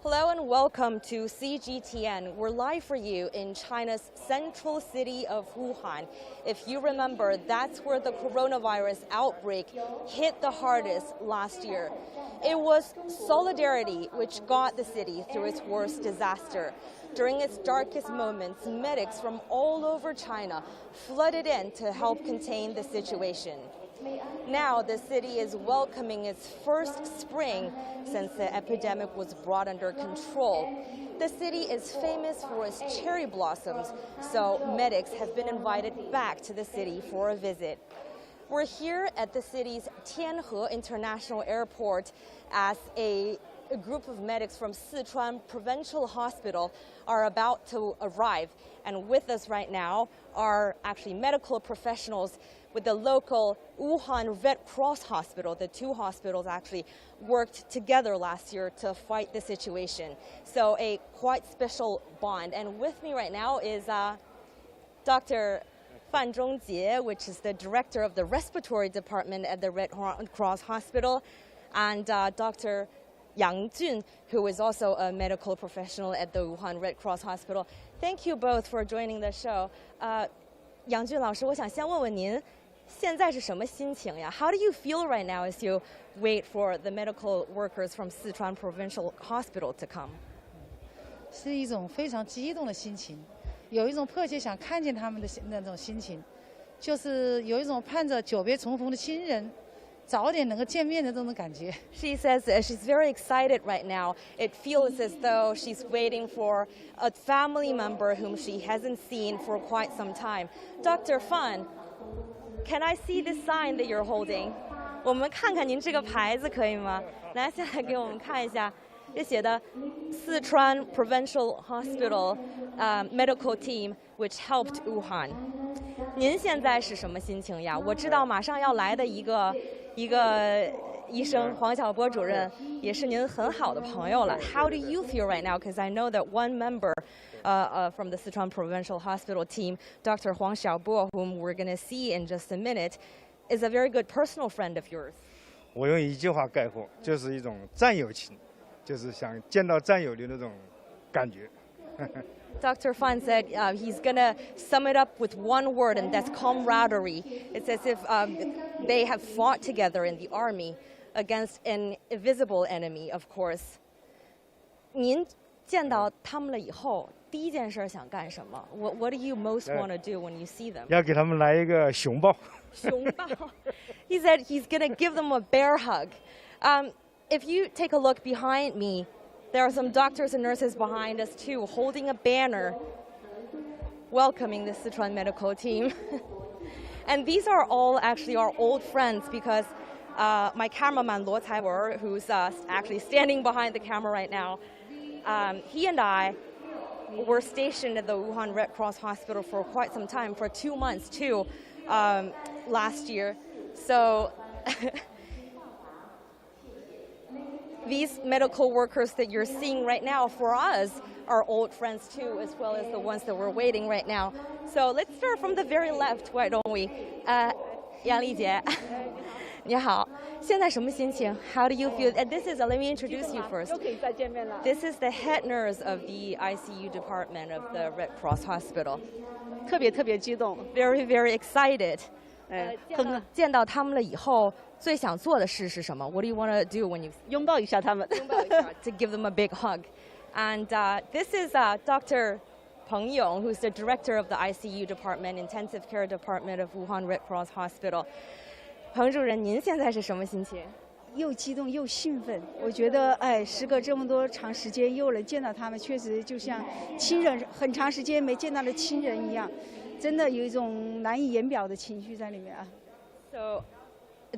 Hello and welcome to CGTN. We're live for you in China's central city of Wuhan. If you remember, that's where the coronavirus outbreak hit the hardest last year. It was solidarity which got the city through its worst disaster. During its darkest moments, medics from all over China flooded in to help contain the situation. Now the city is welcoming its first spring since the epidemic was brought under control. The city is famous for its cherry blossoms, so medics have been invited back to the city for a visit. We're here at the city's Tianhe International Airport as a group of medics from Sichuan Provincial Hospital are about to arrive. And with us right now are actually medical professionals with the local Wuhan Red Cross Hospital. The two hospitals actually worked together last year to fight the situation. So a quite special bond. And with me right now is Dr. Fan Zhongjie, which is the director of the respiratory department at the Red Cross Hospital, and Dr. Yang Jun, who is also a medical professional at the Wuhan Red Cross Hospital. Thank you both for joining the show. Yang Jun 老师，我想先问问您，现在是什么心情呀？ How do you feel right now as you wait for the medical workers from Sichuan Provincial Hospital to come? 是一种非常激动的心情，有一种迫切想看见他们的那种心情，就是有一种盼着久别重逢的亲人。 早点能够见面的这种感觉。 She says she's very excited right now. It feels as though she's waiting for a family member whom she hasn't seen for quite some time. Dr. Fan, can I see this sign that you're holding? 我们看看您这个牌子可以吗？来，现在给我们看一下，这写的 Sichuan Provincial Hospital Medical Team which helped Wuhan. 您现在是什么心情呀？我知道马上要来的一个医生黄晓波主任也是您很好的朋友了。How do you feel right now? Because I know that one member from the Sichuan Provincial Hospital team, Dr. Huang Xiaobo, whom we're going to see in just a minute, is a very good personal friend of yours. 我用一句话概括，就是一种战友情，就是想见到战友的那种感觉。Dr. Fan said he's going to sum it up with one word, and that's camaraderie. It's as if they have fought together in the army against an invisible enemy, of course. 您见到他们了以后，第一件事想干什么？ What do you most want to do when you see them? 要给他们来一个熊抱。熊抱。He said he's going to give them a bear hug. If you take a look behind me, there are some doctors and nurses behind us too, holding a banner welcoming the Sichuan medical team. And these are all actually our old friends because my cameraman Luo Caiwer, who's actually standing behind the camera right now, he and I were stationed at the Wuhan Red Cross Hospital for quite some time, for 2 months too, last year. So these medical workers that you're seeing right now, for us, are old friends too, as well as the ones that we're waiting right now. So let's start from the very left, why don't we? 杨丽姐，你好，现在什么心情? How do you feel? And this is, let me introduce you first. This is the head nurse of the ICU department of the Red Cross Hospital. 特别激动。 Very, very excited. 见到他们了以后，最想做的事是什么? What do you want to do when you 拥抱一下他们？ to give them a big hug. And this is Dr. Peng Yong, who's the director of the ICU department, intensive care department of Wuhan Red Cross Hospital. 彭主任，您现在是什么心情？ 又激动又兴奋，我觉得时隔这么多长时间又能见到他们，确实就像亲人很长时间没见到的亲人一样，真的有一种难以言表的情绪在里面啊。 So,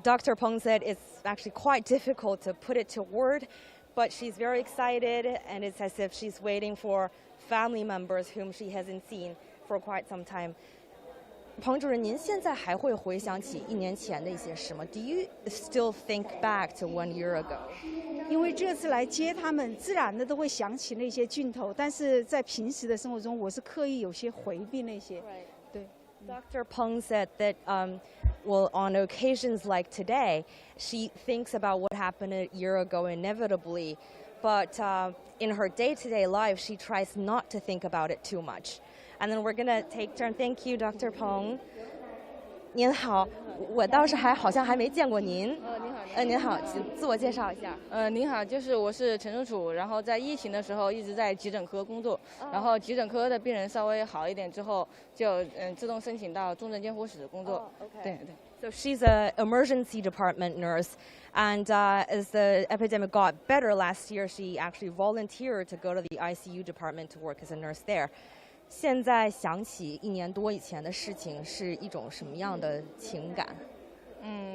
Dr. Peng said it's actually quite difficult to put it to word, but she's very excited, and it's as if she's waiting for family members whom she hasn't seen for quite some time. 彭主任，您现在还会回想起1年前的一些事吗？ Do you still think back to 1 year ago? 因为这次来接他们，自然的都会想起那些镜头，但是在平时的生活中，我是刻意有些回避那些。对。Dr. Peng said that well, on occasions like today, she thinks about what happened a year ago inevitably, but in her day-to-day life, she tries not to think about it too much. And then we're going to take turn. Thank you, Dr. Peng. 您好，我倒是好像还没见过您。您好。您好，请自我介绍一下。您好，我是陈楚楚，然后在疫情的时候一直在急诊科工作，然后急诊科的病人稍微好一点之后，就自动申请到重症监护室工作。对对。So she's an emergency department nurse, and as the epidemic got better last year, she actually volunteered to go to the ICU department to work as a nurse there. 现在想起1年多以前的事情，是一种什么样的情感？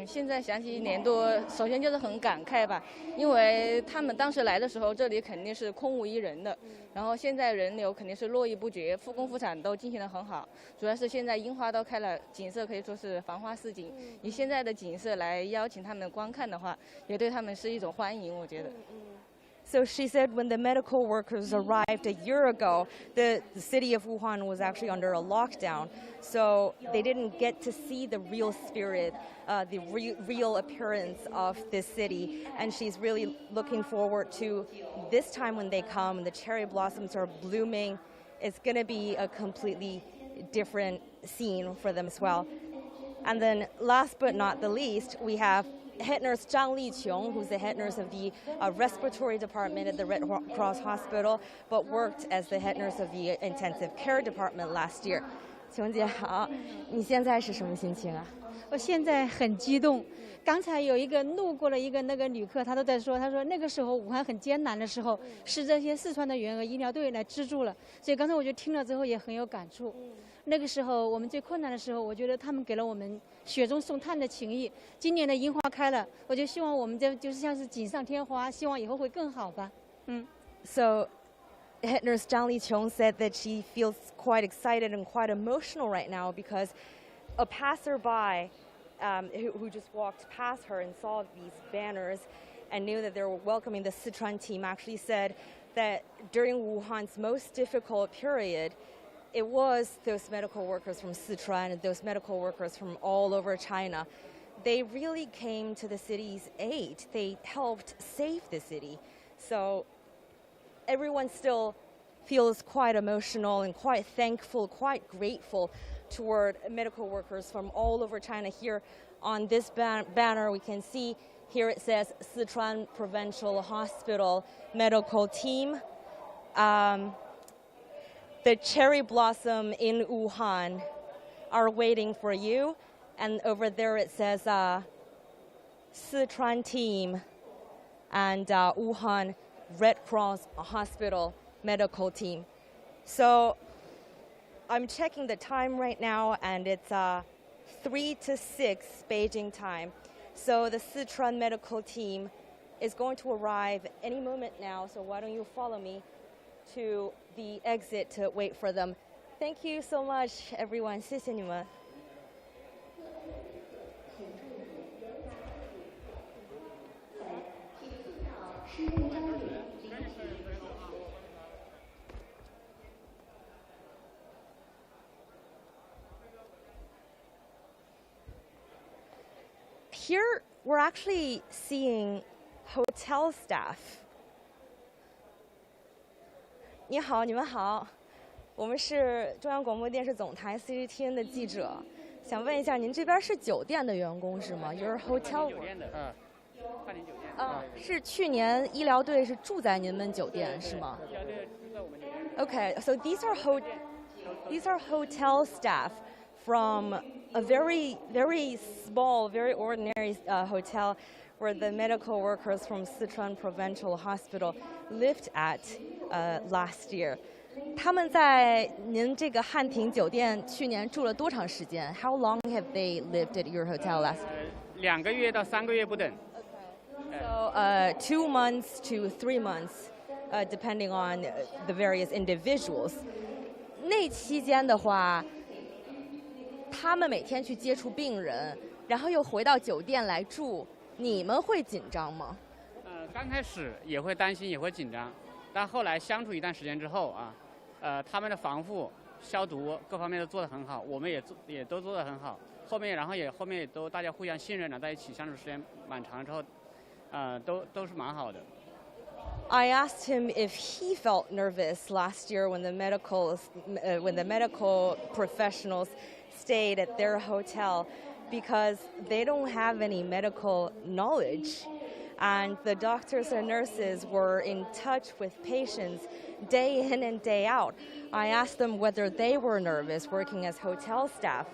现在想起1年多，首先就是很感慨吧，因为他们当时来的时候，这里肯定是空无一人的，然后现在人流肯定是络绎不绝，复工复产都进行得很好，主要是现在樱花都开了，景色可以说是繁花似锦。以现在的景色来邀请他们观看的话，也对他们是一种欢迎，我觉得。So she said when the medical workers arrived a year ago, the city of Wuhan was actually under a lockdown. So they didn't get to see the real spirit, the real appearance of this city. And she's really looking forward to this time when they come, the cherry blossoms are blooming. It's going to be a completely different scene for them as well. And then last but not the least, we have head nurse Zhang Liqiong, who's the head nurse of the respiratory department at the Red Cross Hospital, but worked as the head nurse of the intensive care department last year. 琼姐好，你现在是什么心情啊？我现在很激动。刚才有一个路过了一个那个旅客，他都在说，他说那个时候武汉很艰难的时候，是这些四川的援鄂医疗队来资助了。所以刚才我就听了之后也很有感触。那个时候我们最困难的时候，我觉得他们给了我们雪中送炭的情谊。今年的樱花开了，我就希望我们这就是像是锦上添花，希望以后会更好吧。So head nurse Zhang Liqiong said that she feels quite excited and quite emotional right now because a passerby who just walked past her and saw these banners and knew that they were welcoming the Sichuan team actually said that during Wuhan's most difficult period, it was those medical workers from Sichuan and those medical workers from all over China. They really came to the city's aid. They helped save the city. So everyone still feels quite emotional and quite thankful, quite grateful toward medical workers from all over China. Here on this banner, we can see here it says Sichuan Provincial Hospital Medical Team. The cherry blossom in Wuhan are waiting for you. And over there it says Sichuan team and Wuhan Red Cross Hospital medical team. So I'm checking the time right now, and it's 3 to 6 Beijing time. So the Sichuan medical team is going to arrive any moment now. So why don't you follow me to the exit to wait for them. Thank you so much, everyone. 谢谢你们。Here, we're actually seeing hotel staff. 你好，你们好，我们是中央广播电视总台 CGTN 的记者，想问一下，您这边是酒店的员工是吗 ？Your hotel 酒店的，饭店酒店。是去年医疗队是住在您们酒店是吗？ 医疗队住在我们酒店。Okay, so these are hotel staff from a very small, very ordinary hotel where the medical workers from Sichuan Provincial Hospital lived at last year. 他们在您这个汉庭酒店去年住了多长时间 ？How long have they lived at your hotel last year? 2个月到3个月不等。So 2 months to 3 months, depending on the various individuals. 那期间的话，他们每天去接触病人，然后又回到酒店来住，你们会紧张吗？刚开始也会担心，也会紧张，但后来相处一段时间之后啊，他们的防护、消毒各方面都做得很好，我们也都做得很好，后面也都大家互相信任了，在一起相处时间蛮长之后，都是蛮好的。I asked him if he felt nervous last year when the medical professionals stayed at their hotel because they don't have any medical knowledge. And the doctors and nurses were in touch with patients day in and day out. I asked them whether they were nervous working as hotel staff.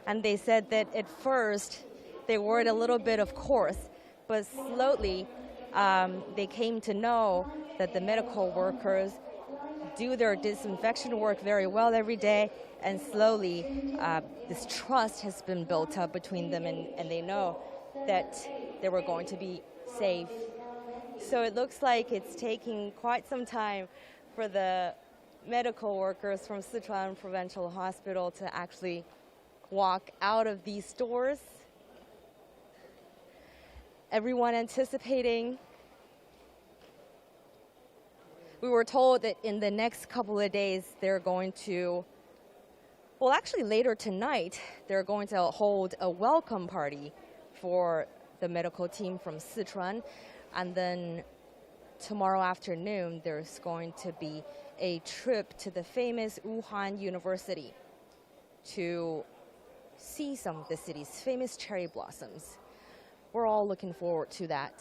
And they said that at first they worried a little bit, of course, but slowly they came to know that the medical workers do their disinfection work very well every day, and slowly this trust has been built up between them, and they know that they were going to be safe. So it looks like it's taking quite some time for the medical workers from Sichuan Provincial Hospital to actually walk out of these doors. Everyone anticipating. We were told that in the next couple of days they're going to, well, actually later tonight, they're going to hold a welcome party for the medical team from Sichuan. And then tomorrow afternoon, there's going to be a trip to the famous Wuhan University to see some of the city's famous cherry blossoms. We're all looking forward to that.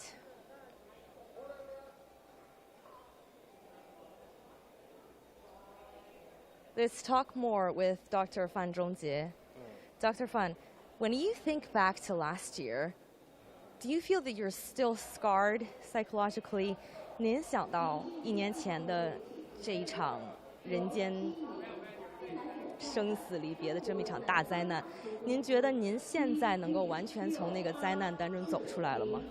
Let's talk more with Dr. Fan Zhongjie. Dr. Fan, when you think back to last year, do you feel that you're still scarred psychologically? 您想到1年前的这一场人间生死离别的这么一场大灾难，您觉得您现在能够完全从那个灾难当中走出来了吗？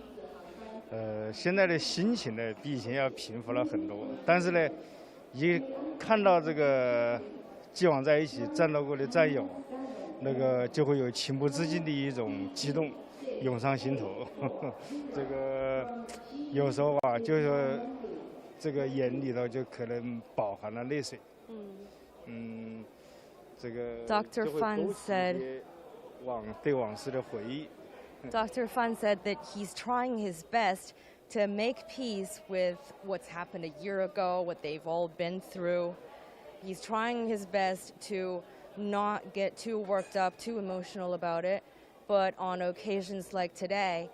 现在的心情呢，比以前要平复了很多。但是呢，一看到这个既往在一起战斗过的战友，那个就会有情不自禁的一种激动涌上心头。这个有时候啊，就是这个眼里头就可能饱含了泪水。这个 Dr. Fan said, 对往事的回忆。Dr. Fan said that he's trying his best to make peace with what's happened a year ago, what they've all been through. He's trying his best to not get too worked up, too emotional about it. But on occasions like today,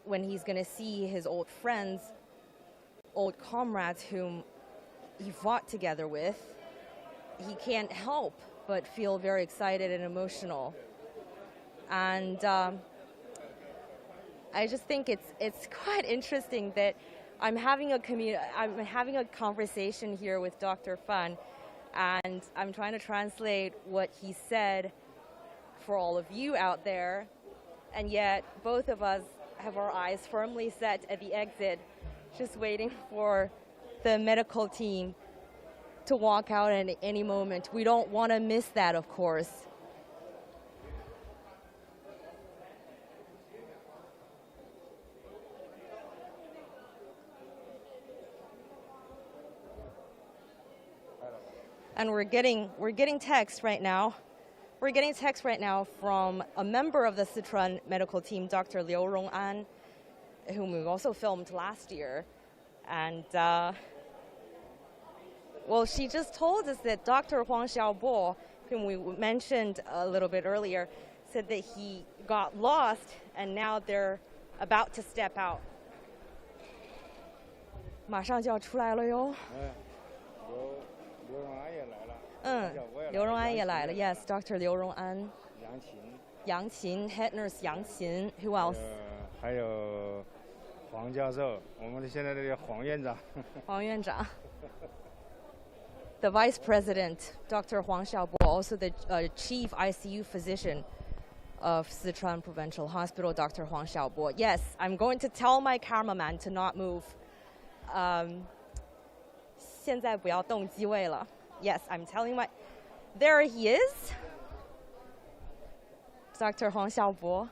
when he's going to see his old friends, old comrades whom he fought together with, he can't help but feel very excited and emotional. And I just think it's quite interesting that I'm having a conversation here with Dr. Fan, and I'm trying to translate what he said for all of you out there, and yet both of us have our eyes firmly set at the exit, just waiting for the medical team to walk out at any moment. We don't want to miss that, of course. And we're getting text right now. We're getting text right now from a member of the Sichuan medical team, Dr. Liu Rong'an, whom we also filmed last year. And, well, she just told us that Dr. Huang Xiaobo, whom we mentioned a little bit earlier, said that he got lost, and now they're about to step out. 马上就要出来了哟。刘荣安也来了。Yes, Dr. 刘荣安。杨琴 Head Nurse 杨琴 Who else? 还有黄教授，我们现在的黄院长。黄院长。The Vice President, Dr. Huang Xiaobo, also the Chief ICU Physician of Sichuan Provincial Hospital, Dr. Huang Xiaobo. Yes, I'm going to tell my cameraman to not move. 现在不要动机位了。Yes, I'm telling my... There he is. Dr. Huang Xiaobo.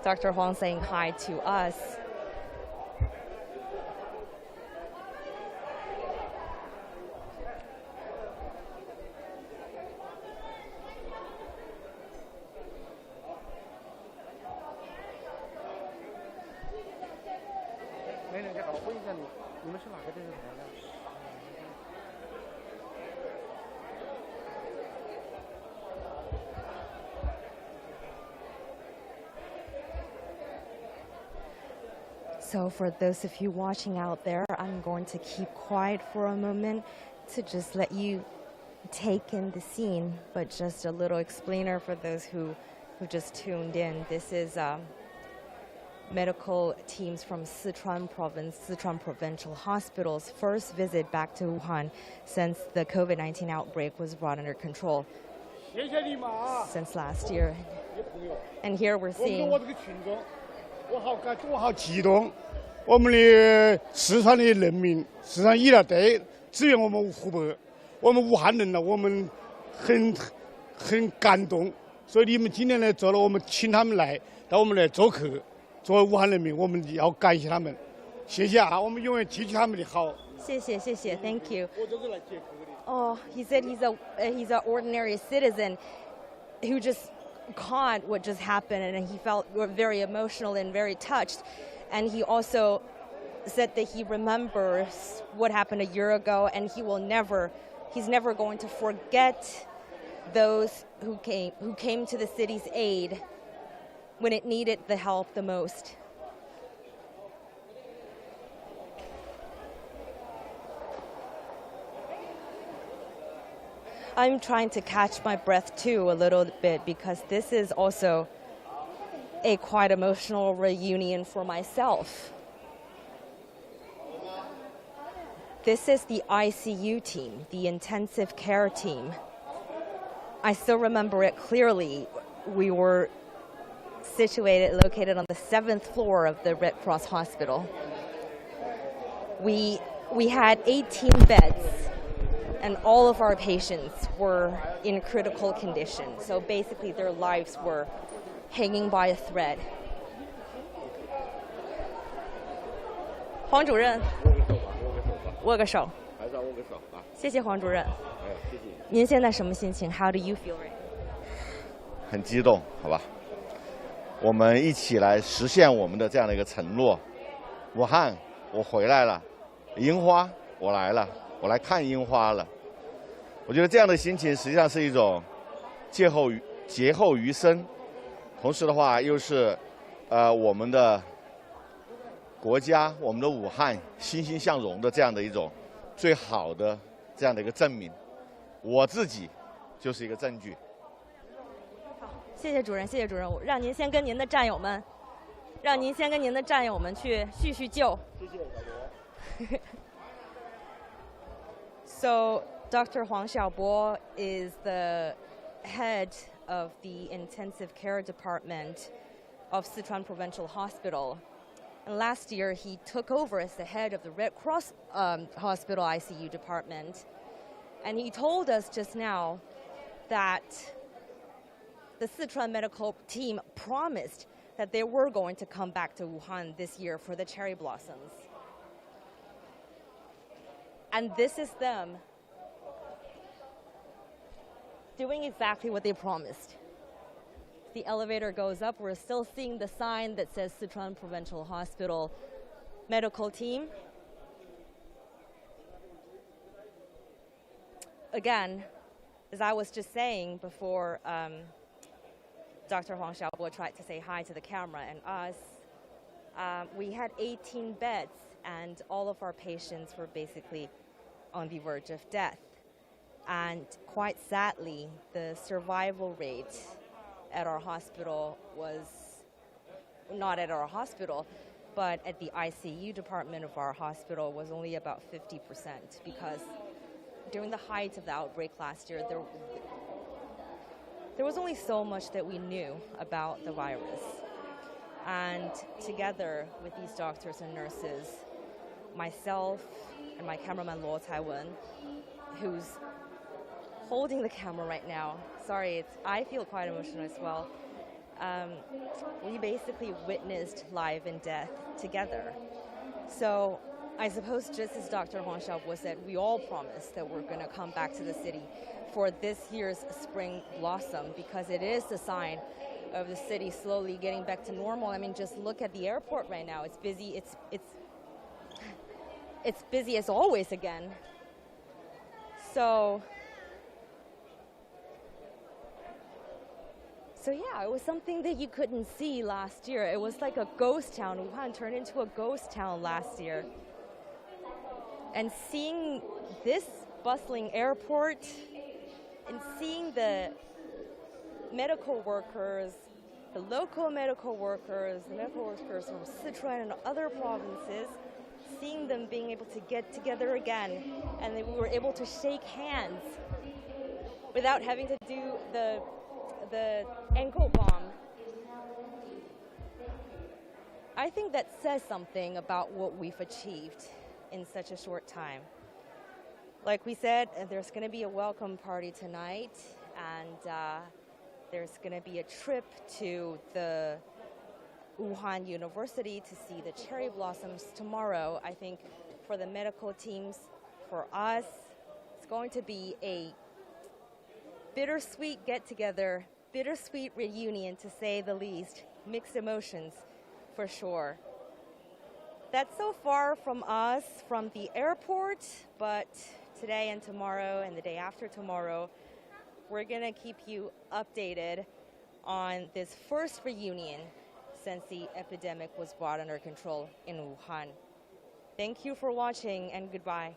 Dr. Huang saying hi to us. So for those of you watching out there, I'm going to keep quiet for a moment to just let you take in the scene, but just a little explainer for those who just tuned in. This is medical teams from Sichuan province, Sichuan Provincial Hospital's first visit back to Wuhan since the COVID-19 outbreak was brought under control since last year. And here we're seeing 我好激动！我们的四川的人民，四川医疗队支援我们湖北，我们武汉人呢，我们很感动。所以你们今天来做了，我们请他们来到我们来做客，作为武汉人民，我们要感谢他们，谢谢啊！我们永远记住他们的好。谢谢 Thank you. Oh, he said he's an ordinary citizen who just caught what just happened, and he felt very emotional and very touched. And he also said that he remembers what happened a year ago, and he's never going to forget those who came to the city's aid when it needed the help the most. I'm trying to catch my breath too a little bit because this is also a quite emotional reunion for myself. This is the ICU team, the intensive care team. I still remember it clearly. We were located on the 7th floor of the Red Cross Hospital. We had 18 beds. And all of our patients were in critical condition. So basically their lives were hanging by a thread. 黄主任，握个手。还是要握个手啊。谢谢黄主任。谢谢。您现在什么心情 ？How do you feel right now? 很激动，好吧。我们一起来实现我们的这样的一个承诺。武汉，我回来了。樱花，我来了。我来看樱花了，我觉得这样的心情实际上是一种劫后余生，同时的话又是我们的国家、我们的武汉欣欣向荣的这样的一种最好的这样的一个证明。我自己就是一个证据。好，谢谢主任，谢谢主任，让您先跟您的战友们去叙叙旧。谢谢小博。So Dr. Huang Xiaobo is the head of the intensive care department of Sichuan Provincial Hospital. And last year, he took over as the head of the Red Cross Hospital ICU department. And he told us just now that the Sichuan medical team promised that they were going to come back to Wuhan this year for the cherry blossoms. And this is them doing exactly what they promised. The elevator goes up. We're still seeing the sign that says Sichuan Provincial Hospital Medical Team. Again, as I was just saying before, Dr. Huang Xiaobo tried to say hi to the camera and us. We had 18 beds, and all of our patients were basically on the verge of death. And quite sadly, the survival rate at our hospital was not at our hospital, but at the ICU department of our hospital was only about 50%, because during the height of the outbreak last year, there was only so much that we knew about the virus. And together with these doctors and nurses, myself and my cameraman Luo Taiwen, whose holding the camera right now. Sorry, I feel quite emotional as well. We basically witnessed life and death together. So I suppose just as Dr. Huang Xiaobo said, we all promised that we're going to come back to the city for this year's spring blossom, because it is the sign of the city slowly getting back to normal. I mean, just look at the airport right now. It's busy. It's busy as always again. So yeah, it was something that you couldn't see last year. It was like a ghost town. Wuhan turned into a ghost town last year. And seeing this bustling airport and seeing the medical workers, the local medical workers, the medical workers from Sichuan and other provinces, seeing them being able to get together again, and then we were able to shake hands without having to do the ankle bomb. I think that says something about what we've achieved in such a short time. Like we said, there's going to be a welcome party tonight, and there's going to be a trip to the Wuhan University to see the cherry blossoms tomorrow. I think for the medical teams, for us, it's going to be a bittersweet get-together, bittersweet reunion, to say the least. Mixed emotions, for sure. That's so far from us, from the airport, but today and tomorrow and the day after tomorrow, we're going to keep you updated on this first reunion since the epidemic was brought under control in Wuhan. Thank you for watching, and goodbye.